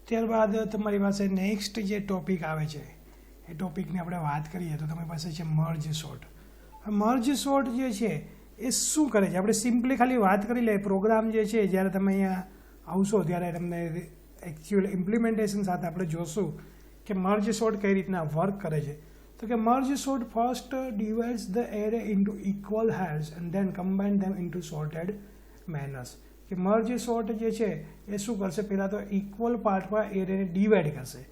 ત્યારબાદ તમારી પાસે નેક્સ્ટ જે ટોપિક આવે છે એ ટોપિકની આપણે વાત કરીએ તો તમારી પાસે છે મર્જ સોર્ટ. મર્જ સોર્ટ જે છે એ શું કરે છે આપણે સિમ્પલી ખાલી વાત કરી લઈએ. પ્રોગ્રામ જે છે જ્યારે તમે અહીંયા આવશો ત્યારે તમને એકચ્યુઅલ ઇમ્પ્લિમેન્ટેશન સાથે આપણે જોશું કે મર્જ સોર્ટ કઈ રીતના વર્ક કરે છે. તો કે merge sort first divides the array into equal hairs and then combine them into sorted manners. કે મર્જ સોર્ટ જે છે એ શું કરશે, પહેલાં તો ઇક્વલ પાર્ટમાં એરેને ડિવાઈડ કરશે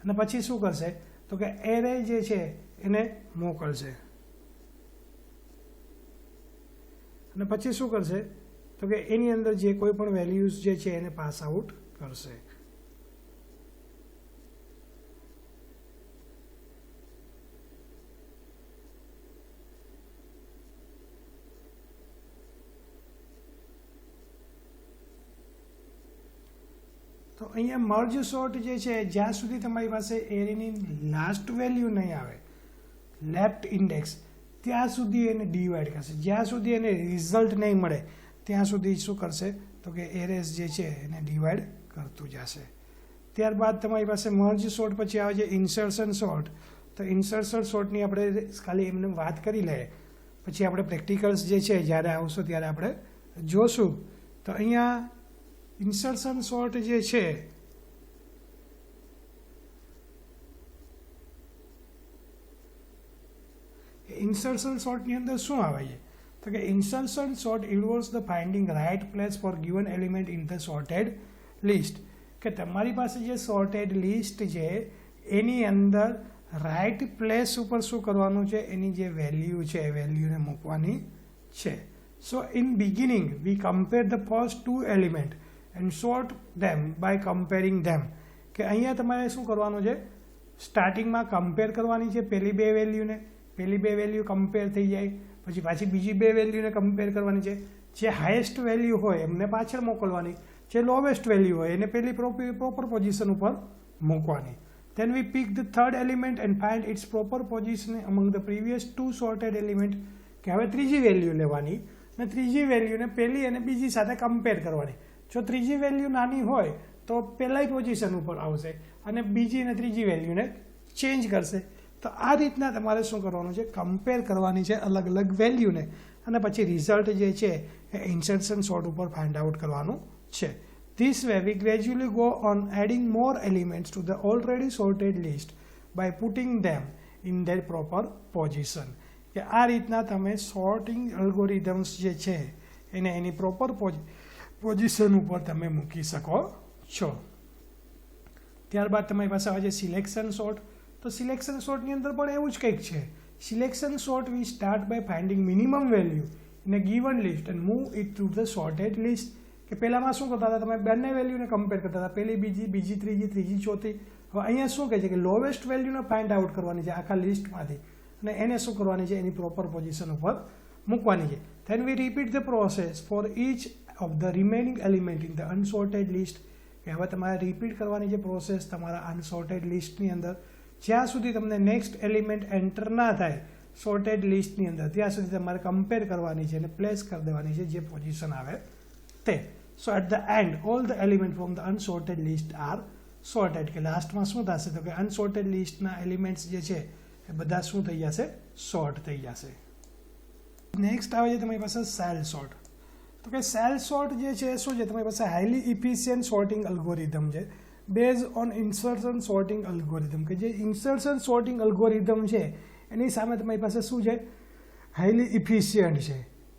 અને પછી શું કરશે તો કે એરે જે છે એને મોકલશે અને પછી શું કરશે તો કે એની અંદર જે કોઈ પણ વેલ્યુઝ જે છે એને પાસ આઉટ કરશે. તો અહીંયા મર્જ સોર્ટ જે છે જ્યાં સુધી તમારી પાસે એરેની લાસ્ટ વેલ્યુ નહીં આવે, લેફ્ટ ઇન્ડેક્સ, ત્યાં સુધી એને ડિવાઈડ કરશે. જ્યાં સુધી એને રિઝલ્ટ નહીં મળે ત્યાં સુધી શું કરશે તો કે એરેસ જે છે એને ડિવાઈડ કરતું જશે. ત્યારબાદ તમારી પાસે મર્જ સોર્ટ પછી આવે છે ઇન્સર્શન સોર્ટ. તો ઇન્સર્શન સોર્ટની આપણે ખાલી એમને વાત કરી લઈએ, પછી આપણે પ્રેક્ટિકલ્સ જે છે જ્યારે આવશો ત્યારે આપણે જોશું. તો અહીંયા ઇન્સર્શન સોર્ટ જે છે ઇન્સર્શન સોર્ટની અંદર શું આવે છે તો કે insertion sort involves the finding right place for given element in the sorted list. કે તમારી પાસે જે સોર્ટેડ લિસ્ટ છે એની અંદર રાઇટ પ્લેસ ઉપર શું કરવાનું છે, એની જે વેલ્યુ છે એ વેલ્યુને મૂકવાની છે. So in beginning we compare the first two element and sort them by comparing them. કે અહીંયા તમારે શું કરવાનું છે, સ્ટાર્ટિંગમાં કમ્પેર કરવાની છે પહેલી બે વેલ્યુને. પહેલી બે વેલ્યુ કમ્પેર થઈ જાય પછી પાછી બીજી બે વેલ્યુને કમ્પેર કરવાની છે. જે હાઈએસ્ટ વેલ્યુ હોય એમને પાછળ મોકલવાની, જે લોવેસ્ટ વેલ્યુ હોય એને પહેલી પ્રોપર પોઝિશન ઉપર મૂકવાની. Then we pick the third element and find its proper position among the previous two sorted element. કે હવે ત્રીજી વેલ્યુ લેવાની અને ત્રીજી વેલ્યુને પહેલી અને બીજી સાથે કમ્પેર કરવાની. જો ત્રીજી વેલ્યુ નાની હોય તો પહેલાંય પોઝિશન ઉપર આવશે અને બીજી અને ત્રીજી વેલ્યુને ચેન્જ કરશે. તો આ રીતના તમારે શું કરવાનું છે, કમ્પેર કરવાની છે અલગ અલગ વેલ્યુને અને પછી રિઝલ્ટ જે છે એ ઇન્સર્શન સોર્ટ ઉપર ફાઇન્ડ આઉટ કરવાનું છે. This way we gradually go on adding more elements to the already sorted list by putting them in their proper position. કે આ રીતના તમે સોર્ટિંગ એલ્ગોરિધમ્સ જે છે એને એની પ્રોપર પોઝિશન ઉપર તમે મૂકી શકો છો. ત્યારબાદ તમારી પાસે આવે છે સિલેક્શન સોર્ટ. તો સિલેક્શન સોર્ટની અંદર પણ એવું જ કંઈક છે. Selection sort we start by finding minimum value in a given list and move it to the sorted list. કે પહેલાંમાં શું કરતા હતા, તમે બંને વેલ્યુને કમ્પેર કરતા હતા, પહેલી બીજી, બીજી ત્રીજી, ત્રીજી ચોથી. હવે અહીંયા શું કહે છે કે લોવેસ્ટ વેલ્યુને ફાઇન્ડ આઉટ કરવાની છે આખા લિસ્ટમાંથી અને એને શું કરવાની છે, એની પ્રોપર પોઝિશન ઉપર મૂકવાની છે. Then we repeat the process for each of the remaining element in the unsorted list. કે હવે તમારે રિપીટ કરવાની છે પ્રોસેસ તમારા અનસોર્ટેડ લિસ્ટની અંદર જ્યાં સુધી તમને નેક્સ્ટ એલિમેન્ટ એન્ટર ના થાય સોર્ટેડ લિસ્ટની અંદર, ત્યાં સુધી તમારે કમ્પેર કરવાની છે અને પ્લેસ કરી દેવાની છે જે પોઝિશન આવે તે. So at the end all the element from the unsorted list are sorted. કે લાસ્ટમાં શું થશે તો કે અનસોર્ટેડ લિસ્ટના એલિમેન્ટ્સ જે છે એ બધા શું થઈ જશે, સોર્ટ થઈ જશે. નેક્સ્ટ આવે છે તમારી પાસે સેલ સોર્ટ. તો કે સેલ સોર્ટ જે છે શું છે, તમારી પાસે હાઈલી ઇફિશિયન્ટ સોર્ટિંગ અલ્ગોરિધમ છે base on insertion sorting algorithm. કે જે ઇન્સર્શન સોર્ટિંગ અલ્ગોરિધમ છે એની સામે તમારી પાસે શું છે, હાઈલી ઇફિશિયન્ટ છે.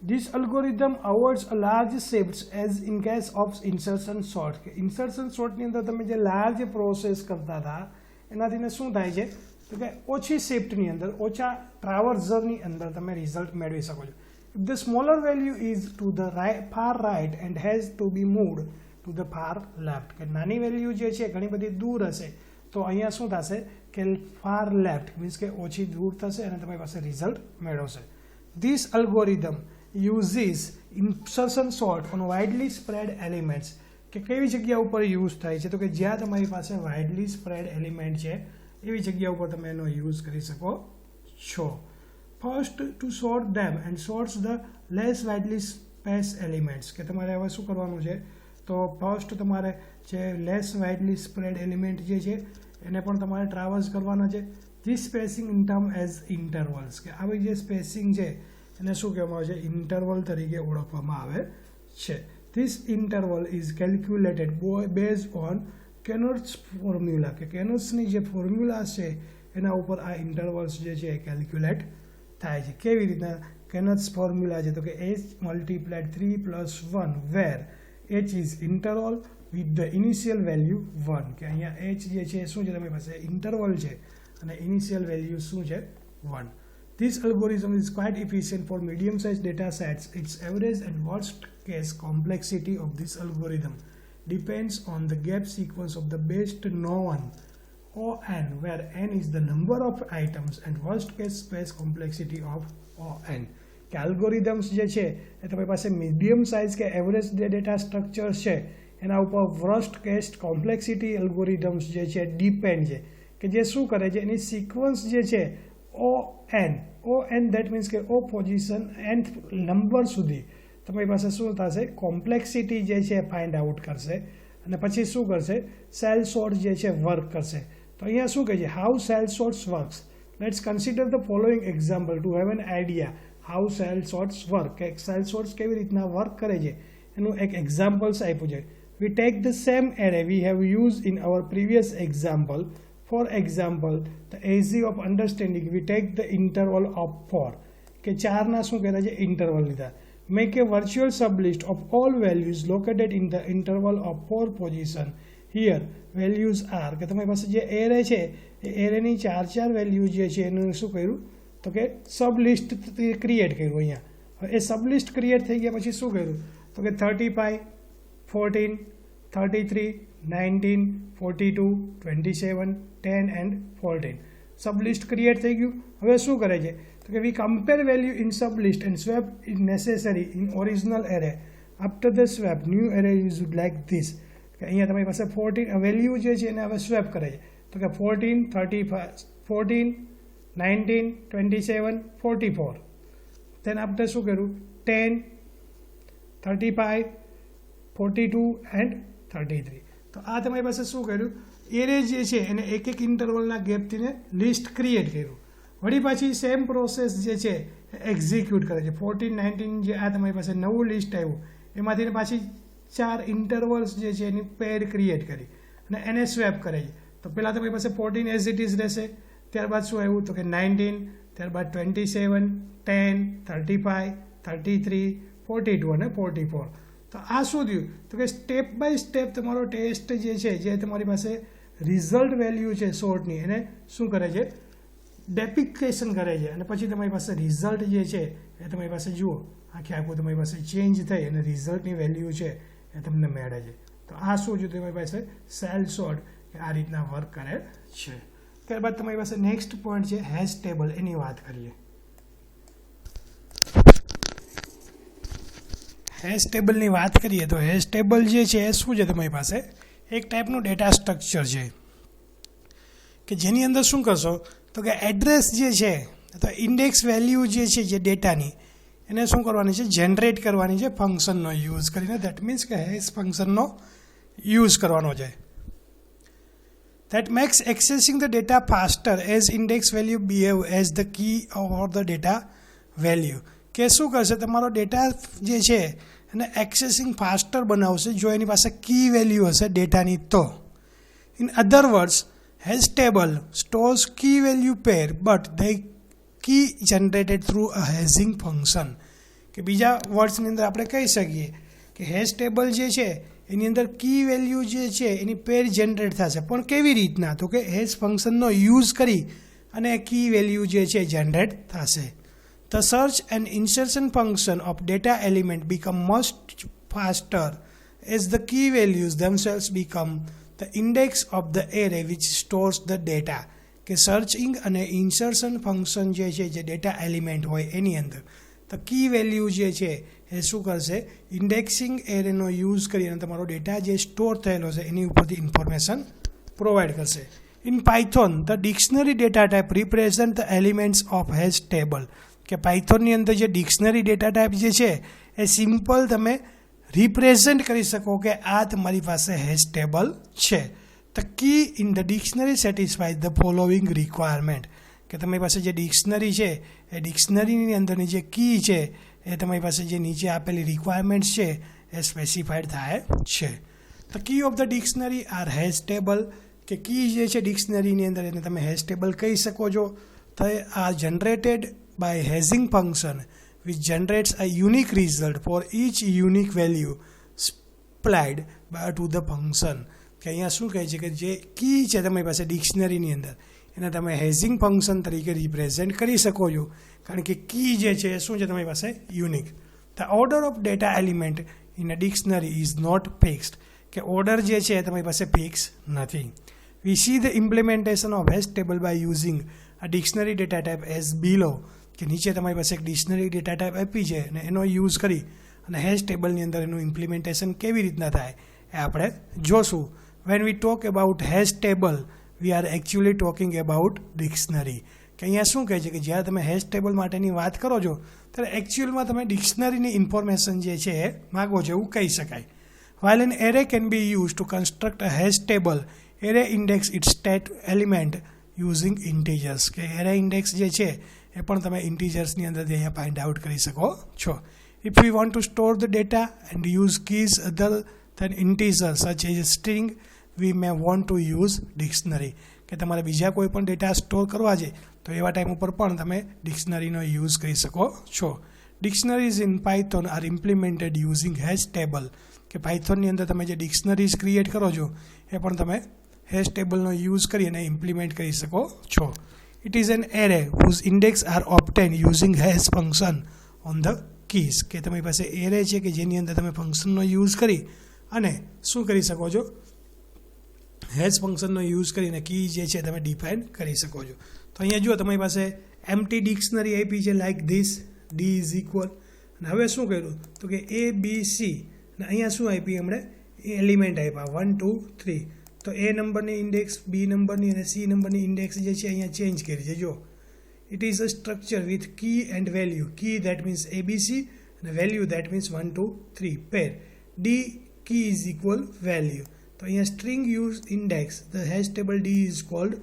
This algorithm avoids a large shifts as in case of insertion sort. કે ઇન્સર્શન સોર્ટની અંદર તમે જે લાર્જ પ્રોસેસ કરતા હતા એનાથી શું થાય છે તો કે ઓછી શિફ્ટની અંદર, ઓછા ટ્રાવર્ઝરની અંદર તમે રિઝલ્ટ મેળવી શકો છો. If the smaller value is to the far right end has to be moved to the far left. કે નાની વેલ્યુ જે છે ઘણી બધી દૂર હશે તો અહીંયા શું થશે કે ફાર લેફ્ટ મીન્સ કે ઓછી દૂર થશે અને તમારી પાસે રિઝલ્ટ મેળવશે. This algorithm uses insertion sort on widely spread elements. કે કેવી જગ્યા ઉપર યુઝ થાય છે તો કે જ્યાં તમારી પાસે વાઇડલી સ્પ્રેડ એલિમેન્ટ છે એવી જગ્યા ઉપર તમે એનો યુઝ કરી શકો છો. First to sort them and sorts the less widely space elements. કે તમારે હવે શું કરવાનું છે તો ફર્સ્ટ તમારે જે લેસ વાઇડલી સ્પ્રેડ એલિમેન્ટ જે છે એને પણ તમારે ટ્રાવર્સ કરવાના છે. This spacing in term as intervals, કે આવી જે સ્પેસિંગ છે એને શું કહેવામાં આવે છે, ઇન્ટરવલ તરીકે ઓળખવામાં આવે છે. This interval is calculated based on Knuth's formula, કે કેનોટ્સની જે ફોર્મ્યુલા છે એના ઉપર આ ઇન્ટરવલ્સ જે છે એ કેલ્ક્યુલેટ થાય છે. કેવી રીતના કેનોટ્સ ફોર્મ્યુલા છે, તો કે h multiplied 3 + 1 where h is interval with the initial value 1, કે અહીંયા h જે છે શું છે તમારી પાસે ઇન્ટરવલ છે અને ઇનિશિયલ વેલ્યુ શું છે 1. This algorithm is quite efficient for medium-sized data sets. Its average and worst case complexity of this algorithm depends on the gap sequence of the best known ON, where n is the number of items, and worst case space complexity of ON. કે algorithms જે છે એ તમારી પાસે medium size કે average data structure છે એના ઉપર વર્સ્ટ કેસ કોમ્પ્લેક્સિટી એલ્ગોરિધમ્સ જે છે ડિપેન્ડ છે, કે જે શું કરે છે એની સિક્વન્સ જે છે ON દેટ મીન્સ કે ઓ પોઝિશન nth નંબર સુધી તમારી પાસે શું થશે, કોમ્પ્લેક્સિટી જે છે ફાઇન્ડ આઉટ કરશે અને પછી શું કરશે, સેલ સોર્ટ જે છે વર્ક કરશે. તો અહીંયા શું કહે છે, how cell sorts works. Let's consider the following example to have an idea how cell sorts work, કે સેલ સોર્ટ્સ કેવી રીતના વર્ક કરે છે એનું એક એક્ઝામ્પલ્સ આપ્યું છે. We take the same array we have used in our previous example. For example, the easy of understanding, we take the interval of 4, કે 4 ના શું કહેવાય છે ઇન્ટરવલ લીધા. Make a virtual sublist of all values located in the interval of 4 position. Here values are, કે તમારી પાસે જે એરે છે એ એરેની 4 વેલ્યુ જે છે એનું શું કર્યું, તો કે સબલિસ્ટ ક્રિએટ કર્યું. અહીંયા એ સબલિસ્ટ ક્રિએટ થઈ ગયા પછી શું કર્યું, તો કે 35, 14, 33, 19, 42, 27, 10 and 14 સબલિસ્ટ ક્રિએટ થઈ ગયું. હવે શું કરે છે, તો કે we compare value in sublist and swap is necessary in original array. After the swap new array use like this, કે અહીંયા તમારી પાસે 14 વેલ્યુ જે છે એને હવે સ્વેપ કરે છે, તો કે 14, 35, 14, 19, 27, 44. then after શું કર્યું, 10, 35, 42 and 33. તો આ તમારી પાસે શું કર્યું, એરે જે છે એને એક એક ઇન્ટરવલના ગેપથી લિસ્ટ ક્રિએટ કર્યું. વળી પાછી સેમ પ્રોસેસ જે છે એક્ઝિક્યુટ કરે છે. 14, 19 જે આ તમારી પાસે નવું લિસ્ટ આવ્યું એમાંથી પાછી 4 ઇન્ટરવલ્સ જે છે એની પેર ક્રિએટ કરી અને એને સ્વેપ કરે છે. તો પહેલાં તમારી પાસે 14 એઝ ઇટ ઇઝ રહેશે, ત્યારબાદ શું આવ્યું, તો કે 19, ત્યારબાદ 27, 10, 35, 33, 42 અને 44. તો આ શું થયું, તો કે સ્ટેપ બાય સ્ટેપ તમારો ટેસ્ટ જે છે જે તમારી પાસે રિઝલ્ટ વેલ્યુ છે શોર્ટની એને શું કરે છે, ડેપિકેશન કરે છે અને પછી તમારી પાસે રિઝલ્ટ જે છે એ તમારી પાસે જુઓ આખે આખું તમારી પાસે ચેન્જ થઈ અને રિઝલ્ટની વેલ્યુ છે એ તમને મળે છે. તો આ શું છે, તમારી પાસે સેલ સોર્ટ આ રીતના વર્ક કરે છે. ત્યારબાદ તમારી પાસે નેક્સ્ટ પોઈન્ટ છે હેશ ટેબલ, એની વાત કરીએ. હેશ ટેબલની વાત કરીએ તો હેશ ટેબલ જે છે એ શું છે, તમારી પાસે એક ટાઈપનું ડેટા સ્ટ્રક્ચર છે કે જેની અંદર શું કરશો, તો કે એડ્રેસ જે છે તો ઇન્ડેક્સ વેલ્યુ જે છે જે ડેટાની એને શું કરવાની છે, જનરેટ કરવાની છે ફંક્શનનો યુઝ કરીને. દેટ મીન્સ કે હેશ ફંક્શનનો યુઝ કરવાનો છે. That makes accessing the data faster as index value behave as the key or the data value. કે શું કરશે, તમારો ડેટા જે છે એને એક્સેસિંગ ફાસ્ટર બનાવશે જો એની પાસે કી વેલ્યુ હશે ડેટાની તો. In other words, hash table stores key value pair but they key generated through a hashing function. કે બીજા વર્ડ્સની અંદર આપણે કહી શકીએ કે હેશ ટેબલ જે છે એની અંદર કી વેલ્યુ જે છે એની પેર જનરેટ થશે, પણ કેવી રીતના, તો કે હેશ ફંક્શનનો યુઝ કરી અને કી વેલ્યુ જે છે જનરેટ થશે. The search and insertion function of data element become much faster as the key values themselves become the index of the array which stores the data. કે searching અને insertion function જે છે જે data element હોય એની અંદર તો key value જે છે એ શું કરશે, ઇન્ડેક્સિંગ એરેનો યુઝ કરીને તમારો ડેટા જે સ્ટોર થયેલો છે એની ઉપરથી ઇન્ફોર્મેશન પ્રોવાઈડ કરશે. In Python the dictionary data type represent the elements of hash table. કે પાયથોનની અંદર જે ડિક્શનરી ડેટા ટાઈપ જે છે એ સિમ્પલ તમે રિપ્રેઝન્ટ કરી શકો કે આ તમારી પાસે હેશ ટેબલ છે. The key in the dictionary satisfies the following requirement, કે તમારી પાસે જે ડિક્શનરી છે એ ડિક્શનરીની અંદરની જે કી છે એ તમારી પાસે જે નીચે આપેલી રિક્વાયરમેન્ટ્સ છે એ સ્પેસિફાઈડ થાય છે. The key of the dictionary are hash table, કે કી જે છે ડિક્શનરીની અંદર એને તમે હેશ ટેબલ કહી શકો છો. they are generated by hashing function which generates a unique result for each unique value supplied to the function. કે અહીંયા શું કહે છે કે જે કી છે તમારી પાસે ડિક્શનરીની અંદર એને તમે હેશિંગ ફંક્શન તરીકે રિપ્રેઝેન્ટ કરી શકો છો, કારણ કે કી જે છે એ શું છે તમારી પાસે unique. The order of data element in a dictionary is not fixed, કે ઓર્ડર જે છે એ તમારી પાસે ફિક્સ નથી. We see the implementation of hash table by using a dictionary data type as below, કે નીચે તમારી પાસે એક ડિક્શનરી ડેટા ટાઈપ આપી છે અને એનો યુઝ કરી અને હેશ ટેબલની અંદર એનું ઇમ્પ્લિમેન્ટેશન કેવી રીતના થાય એ આપણે જોશું. When we talk about hash table we are actually talking about dictionary, કે અહીંયા શું કહે છે કે જ્યારે તમે હેશ ટેબલ માટેની વાત કરો છો ત્યારે એકચ્યુઅલમાં તમે ડિક્શનરીની ઇન્ફોર્મેશન જે છે એ માગો છો એવું કહી શકાય. While an array can be used to construct a hash table, array index its state element using integers, કે array index જે છે એ પણ તમે ઇન્ટીજર્સની અંદરથી અહીંયા ફાઇન્ડ આઉટ કરી શકો છો. If we want to store the data and use keys other than integers such as string, we may want to use dictionary, કે તમારે બીજા કોઈ પણ ડેટા સ્ટોર કરવા છે તો એવા ટાઈમ ઉપર પણ તમે ડિક્શનરીનો યુઝ કરી શકો છો. Dictionaries in Python are implemented using hash table, કે પાયથોનની અંદર તમે જે ડિક્શનરીઝ ક્રિએટ કરો છો એ પણ તમે હેશ ટેબલનો યુઝ કરી અને ઇમ્પ્લિમેન્ટ કરી શકો છો. It is an array whose index are obtain using hash function on the keys, કે તમારી પાસે એરે છે કે જેની અંદર તમે ફંક્શનનો યુઝ કરી અને શું કરી શકો છો, હેશ ફંક્શનનો યુઝ કરીને કી જે છે તમે ડિફાઇન કરી શકો છો. તો અહીંયા જુઓ તમારી પાસે એમ્પ્ટી ડિક્શનરી આપી છે like this, D is equal, અને હવે શું કર્યું તો કે એ બી સી, અને અહીંયા શું આપી એમણે એલિમેન્ટ આપ્યા 1 2 3, તો એ નંબરની ઇન્ડેક્સ, બી નંબરની અને સી નંબરની ઇન્ડેક્સ જે છે અહીંયા ચેન્જ કરી છે. જો it is a structure with key and value, key that means ABC અને value that means 1 2 3 pair, the key is equal value. તો અહીંયા string use index the hash table the is called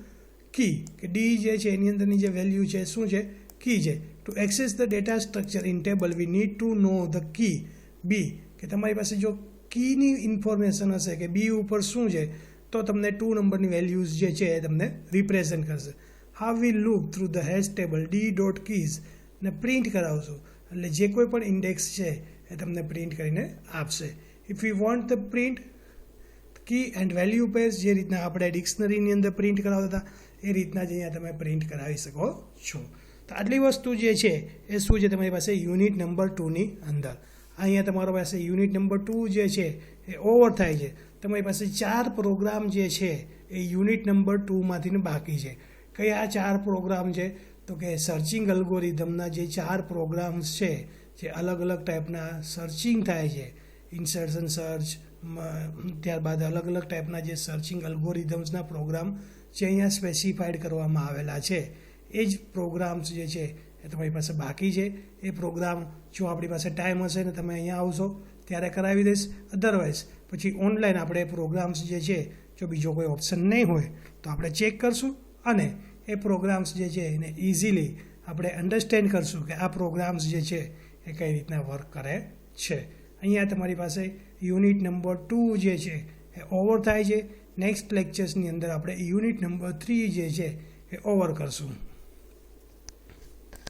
key, કે the જે છે એની અંદરની જે value છે શું છે, કી છે. To access the data structure in table we need to know the key be, કે તમારી પાસે જો કીની ઇન્ફોર્મેશન હશે કે બી ઉપર શું છે તો તમને 2 નંબરની વેલ્યુઝ જે છે એ તમને રિપ્રેઝન્ટ કરશે. How we look through the hash table D dot keys ને પ્રિન્ટ કરાવશું, એટલે જે કોઈ પણ ઇન્ડેક્સ છે એ તમને પ્રિન્ટ કરીને આપશે. If you want the print key and value pairs, જે રીતના આપણે ડિક્શનરીની અંદર પ્રિન્ટ કરાવતા હતા એ રીતના જ અહીંયા તમે પ્રિન્ટ કરાવી શકો છો. તો આટલી વસ્તુ જે છે એ શું છે તમારી પાસે યુનિટ નંબર 2ની અંદર. અહીંયા તમારી પાસે યુનિટ નંબર 2 જે છે એ ઓવર થાય છે. તમારી પાસે 4 પ્રોગ્રામ જે છે એ યુનિટ નંબર 2માંથી બાકી છે. કયા 4 પ્રોગ્રામ છે તો કે સર્ચિંગ અલ્ગોરિધમના જે 4 પ્રોગ્રામ્સ છે જે અલગ અલગ ટાઈપના સર્ચિંગ થાય છે, ઇન્સર્શન સર્ચ, ત્યારબાદ અલગ અલગ ટાઈપના જે સર્ચિંગ અલ્ગોરિધમ્સના પ્રોગ્રામ જે અહીંયા સ્પેસિફાઈડ કરવામાં આવેલા છે એ જ પ્રોગ્રામ્સ જે છે એ તમારી પાસે બાકી છે. એ પ્રોગ્રામ જો આપણી પાસે ટાઈમ હશે ને તમે અહીંયા આવશો ત્યારે કરાવી દઈશ, અધરવાઇઝ પછી ઓનલાઈન આપણે પ્રોગ્રામ્સ જે છે જો બીજો કોઈ ઓપ્શન નહીં હોય તો આપણે ચેક કરશું અને એ પ્રોગ્રામ્સ જે છે એને ઇઝીલી આપણે અન્ડરસ્ટેન્ડ કરશું કે આ પ્રોગ્રામ્સ જે છે એ કઈ રીતના વર્ક કરે છે. અહીંયા તમારી પાસે યુનિટ નંબર 2 જે છે એ ઓવર થાય છે. નેક્સ્ટ લેક્ચર્સની અંદર આપણે યુનિટ નંબર 3 જે છે એ ઓવર કરશું.